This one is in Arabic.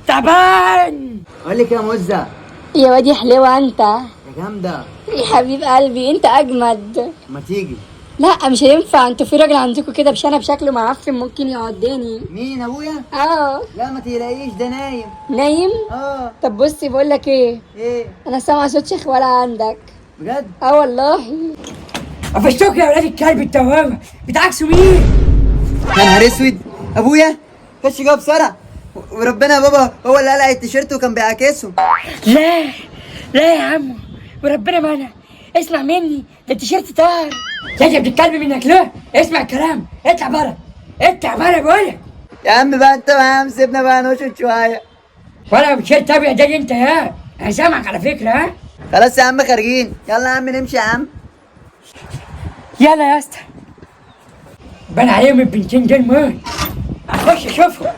تعبان. اقول لك يا مزة يا واد حلوة انت يا جامدة، يا حبيب قلبي، انت اجمد. ما تيجي. لا مش هينفع، انتوا في راجل عندكم كده بشنب شكله معفن ممكن يقعدني. مين ابويا؟ اه لا ما تقلقيش، ده نايم. نايم. اه. طب بصي بقول لك ايه، ايه انا سامعه صوت شيخ ولا عندك. بجد؟ اه والله. قفشتوك يا ولاد الكلب التوابة، بتعكسوا مين؟ يا نهار اسود، ابويا خش جوه بسرعة، وربنا يا بابا هو اللي قلع التيشيرت وكان بيعاكسه. لا لا يا عمو، وربنا ما انا. اسمع مني، ده التيشيرت طار. يا ابن الكلب منك له، اسمع الكلام، اطلع بره، اطلع بره بقولك. يا عم بقى انت يا عم سيبنا بقى نشط شوية. ولا بتيشيرت ابيض ده انت يا، انا سامعك على فكرة ها. خلاص يا عم خارجين، يلا يا عم نمشي يا عم. يلا يا اسطى، بان عليهم البنتين دول موت، اخش اشوفهم.